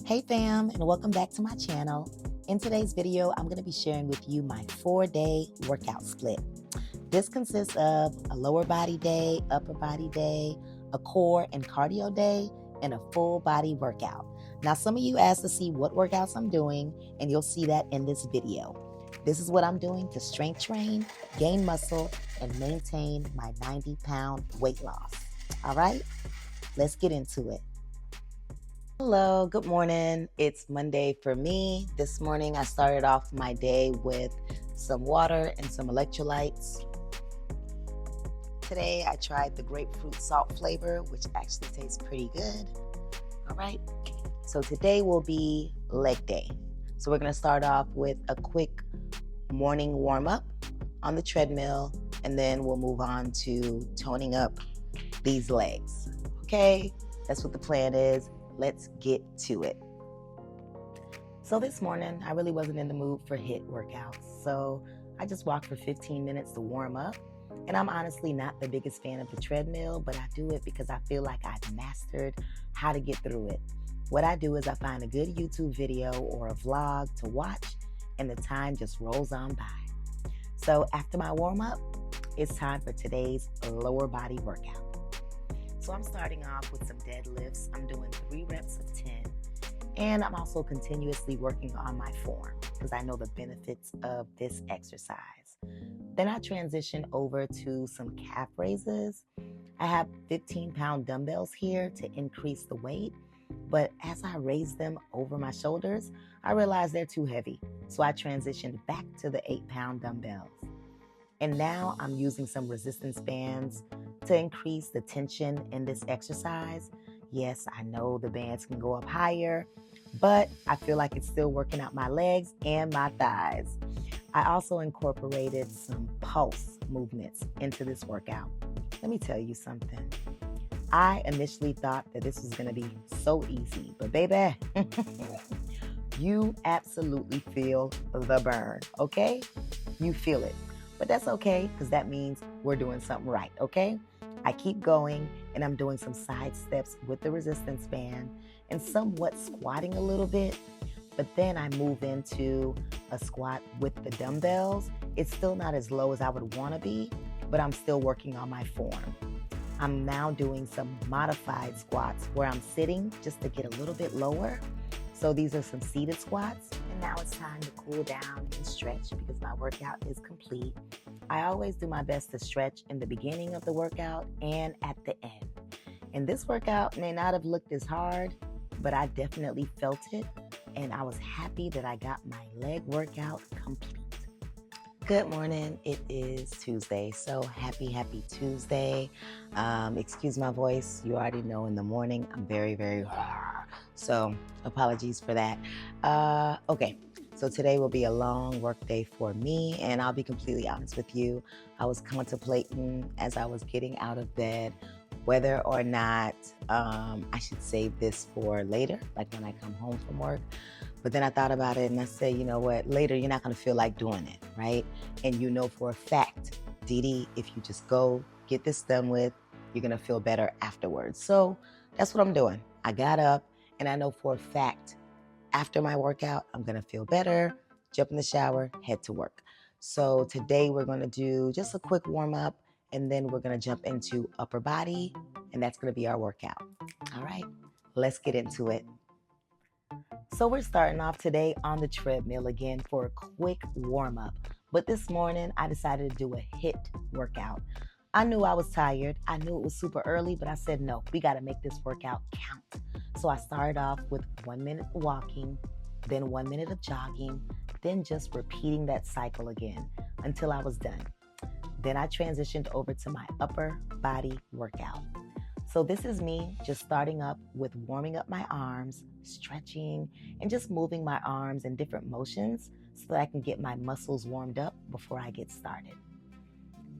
Hey fam, and welcome back to my channel. In today's video, I'm going to be sharing with you my 4-day workout split. This consists of a lower body day, upper body day, a core and cardio day, and a full body workout. Now, some of you asked to see what workouts I'm doing, and you'll see that in this video. This is what I'm doing to strength train, gain muscle, and maintain my 90-pound weight loss. All right, let's get into it. Hello, good morning. It's Monday for me. This morning I started off my day with some water and some electrolytes. Today I tried the grapefruit salt flavor, which actually tastes pretty good. All right, so today will be leg day. So we're gonna start off with a quick morning warm up on the treadmill, and then we'll move on to toning up these legs. Okay, that's what the plan is. Let's get to it. So this morning, I really wasn't in the mood for HIIT workouts. So I just walked for 15 minutes to warm up. And I'm honestly not the biggest fan of the treadmill, but I do it because I feel like I've mastered how to get through it. What I do is I find a good YouTube video or a vlog to watch, and the time just rolls on by. So after my warm up, it's time for today's lower body workout. So I'm starting off with some deadlifts. I'm doing 3 reps of 10. And I'm also continuously working on my form because I know the benefits of this exercise. Then I transition over to some calf raises. I have 15-pound dumbbells here to increase the weight. But as I raise them over my shoulders, I realized they're too heavy. So I transitioned back to the 8-pound dumbbells. And now I'm using some resistance bands to increase the tension in this exercise. Yes, I know the bands can go up higher, but I feel like it's still working out my legs and my thighs. I also incorporated some pulse movements into this workout. Let me tell you something. I initially thought that this was going to be so easy, but baby, you absolutely feel the burn, okay? You feel it. But that's okay, because that means we're doing something right, okay? I keep going, and I'm doing some side steps with the resistance band and somewhat squatting a little bit. But then I move into a squat with the dumbbells. It's still not as low as I would want to be, but I'm still working on my form. I'm now doing some modified squats where I'm sitting just to get a little bit lower. So these are some seated squats. And now it's time to cool down and stretch because my workout is complete. I always do my best to stretch in the beginning of the workout and at the end. And this workout may not have looked as hard, but I definitely felt it. And I was happy that I got my leg workout complete. Good morning. It is Tuesday, so happy Tuesday. Excuse my voice. You already know in the morning I'm very so apologies for that. Okay, so today will be a long work day for me, and I'll be completely honest with you. I was contemplating as I was getting out of bed whether or not I should save this for later, like when I come home from work. But then I thought about it and I said, you know what, later you're not gonna feel like doing it, right? And you know for a fact, DeeDee, if you just go get this done with, you're gonna feel better afterwards. So that's what I'm doing. I got up and I know for a fact, after my workout, I'm gonna feel better, jump in the shower, head to work. So today we're gonna do just a quick warm up, and then we're gonna jump into upper body, and that's gonna be our workout. All right, let's get into it. So we're starting off today on the treadmill again for a quick warm up. But this morning I decided to do a HIIT workout. I knew I was tired. I knew it was super early, but I said, no, we gotta make this workout count. So I started off with 1 minute walking, then 1 minute of jogging, then just repeating that cycle again until I was done. Then I transitioned over to my upper body workout. So this is me just starting up with warming up my arms, stretching, and just moving my arms in different motions so that I can get my muscles warmed up before I get started.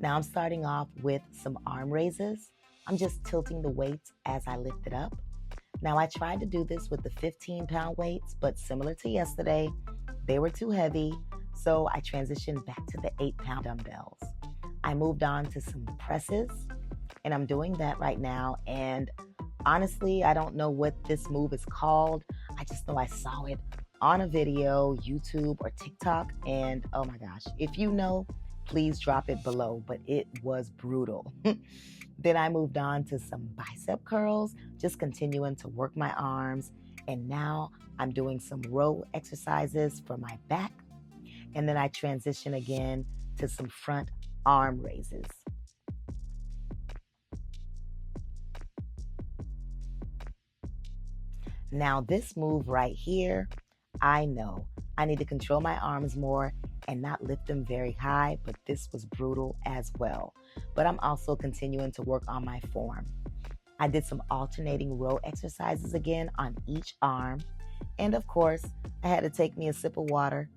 Now I'm starting off with some arm raises. I'm just tilting the weights as I lift it up. Now I tried to do this with the 15-pound weights, but similar to yesterday, they were too heavy, so I transitioned back to the 8-pound dumbbells. I moved on to some presses, and I'm doing that right now. And honestly, I don't know what this move is called. I just know I saw it on a video, YouTube or TikTok, and oh my gosh, if you know, please drop it below, but it was brutal. Then I moved on to some bicep curls, just continuing to work my arms. And now I'm doing some row exercises for my back. And then I transition again to some front arm raises. Now this move right here, I know I need to control my arms more and not lift them very high, but this was brutal as well. But I'm also continuing to work on my form. I did some alternating row exercises again on each arm. And of course, I had to take me a sip of water.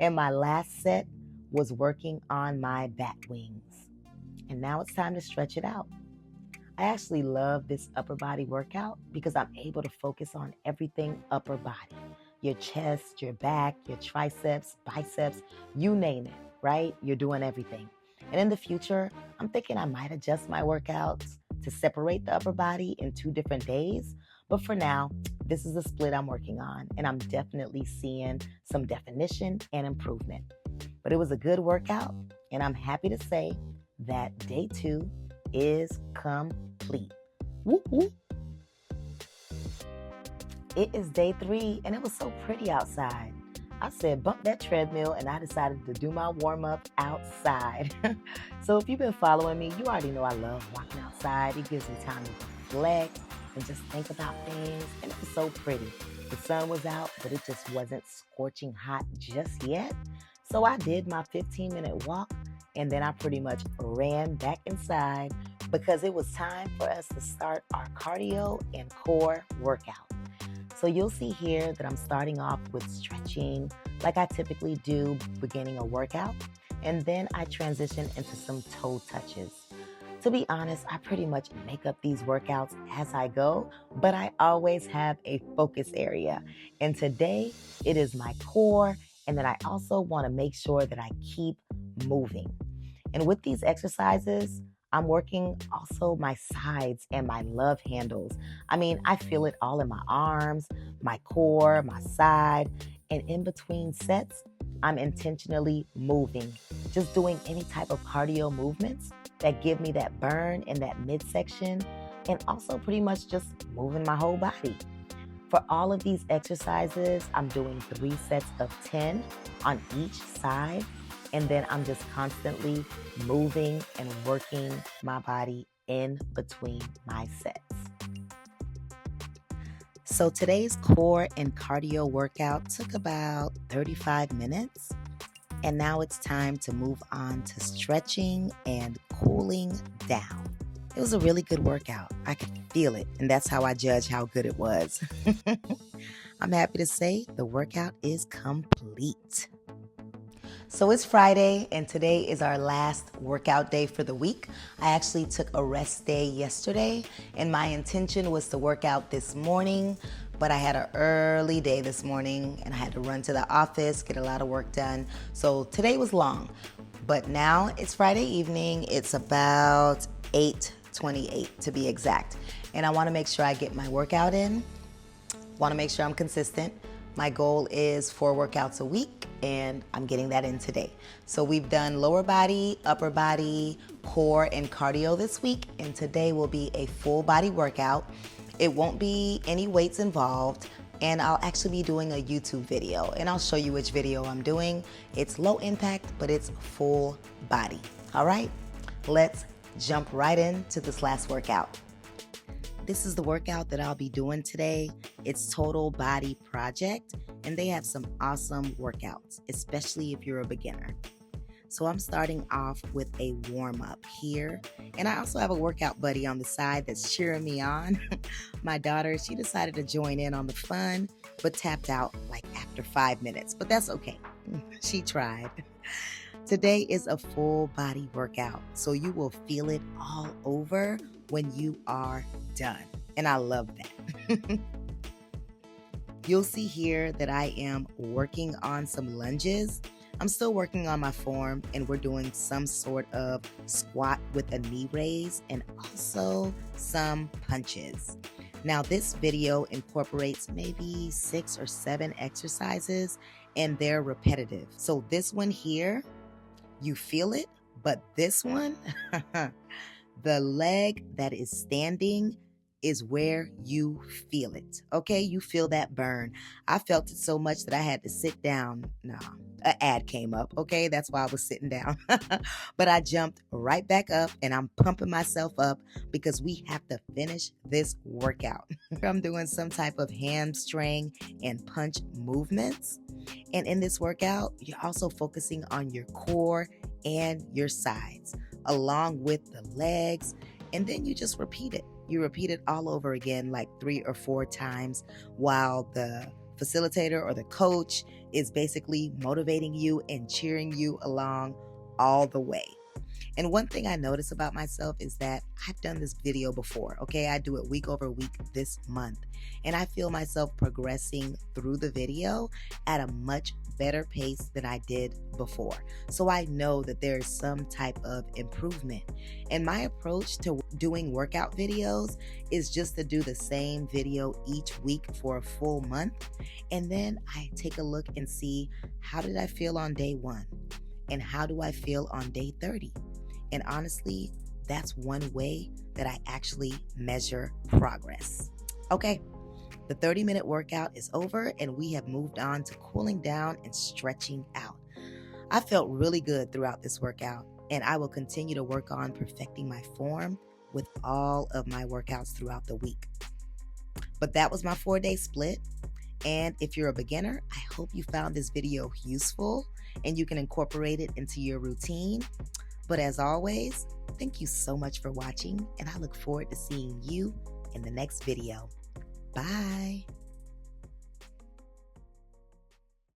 And my last set was working on my bat wings. And now it's time to stretch it out. I actually love this upper body workout because I'm able to focus on everything upper body. Your chest, your back, your triceps, biceps, you name it, right? You're doing everything. And in the future, I'm thinking I might adjust my workouts to separate the upper body in 2 different days. But for now, this is the split I'm working on, and I'm definitely seeing some definition and improvement. But it was a good workout, and I'm happy to say that day 2 is complete. Whoop, whoop. It is day 3, and it was so pretty outside. I said, bump that treadmill, and I decided to do my warm-up outside. So if you've been following me, you already know I love walking outside. It gives me time to reflect and just think about things, and it was so pretty. The sun was out, but it just wasn't scorching hot just yet. So I did my 15-minute walk, and then I pretty much ran back inside because it was time for us to start our cardio and core workout. So you'll see here that I'm starting off with stretching like I typically do beginning a workout, and then I transition into some toe touches. To be honest, I pretty much make up these workouts as I go, but I always have a focus area. And today it is my core, and then I also want to make sure that I keep moving. And with these exercises, I'm working also my sides and my love handles. I mean, I feel it all in my arms, my core, my side, and in between sets, I'm intentionally moving, just doing any type of cardio movements that give me that burn in that midsection, and also pretty much just moving my whole body. For all of these exercises, I'm doing 3 sets of 10 on each side. And then I'm just constantly moving and working my body in between my sets. So today's core and cardio workout took about 35 minutes. And now it's time to move on to stretching and cooling down. It was a really good workout. I could feel it, and that's how I judge how good it was. I'm happy to say the workout is complete. So it's Friday, and today is our last workout day for the week. I actually took a rest day yesterday, and my intention was to work out this morning, but I had an early day this morning, and I had to run to the office, get a lot of work done. So today was long, but now it's Friday evening. It's about 8:28 to be exact, and I want to make sure I get my workout in. Want to make sure I'm consistent. My goal is 4 workouts a week, and I'm getting that in today. So we've done lower body, upper body, core, and cardio this week, and today will be a full body workout. It won't be any weights involved, and I'll actually be doing a YouTube video, and I'll show you which video I'm doing. It's low impact, but it's full body. All right, let's jump right into this last workout. This is the workout that I'll be doing today. It's Total Body Project, and they have some awesome workouts, especially if you're a beginner. So I'm starting off with a warm-up here, and I also have a workout buddy on the side that's cheering me on. My daughter, she decided to join in on the fun, but tapped out like after 5 minutes, but that's okay. She tried. Today is a full body workout, so you will feel it all over when you are done. And I love that. You'll see here that I am working on some lunges. I'm still working on my form, and we're doing some sort of squat with a knee raise and also some punches. Now, this video incorporates maybe 6 or 7 exercises, and they're repetitive. So this one here, you feel it, but this one, the leg that is standing is where you feel it. Okay, you feel that burn. I felt it so much that I had to sit down. Nah, an ad came up. Okay, that's why I was sitting down. But I jumped right back up and I'm pumping myself up because we have to finish this workout. I'm doing some type of hamstring and punch movements. And in this workout, you're also focusing on your core and your sides, along with the legs. And then you just repeat it. You repeat it all over again, like 3 or 4 times, while the facilitator or the coach is basically motivating you and cheering you along all the way. And one thing I notice about myself is that I've done this video before, okay? I do it week over week this month. And I feel myself progressing through the video at a much better pace than I did before. So I know that there is some type of improvement. And my approach to doing workout videos is just to do the same video each week for a full month. And then I take a look and see, how did I feel on day 1? And how do I feel on day 30? And honestly, that's one way that I actually measure progress. Okay, the 30-minute workout is over and we have moved on to cooling down and stretching out. I felt really good throughout this workout, and I will continue to work on perfecting my form with all of my workouts throughout the week. But that was my 4-day split. And if you're a beginner, I hope you found this video useful and you can incorporate it into your routine. But as always, thank you so much for watching, and I look forward to seeing you in the next video. Bye.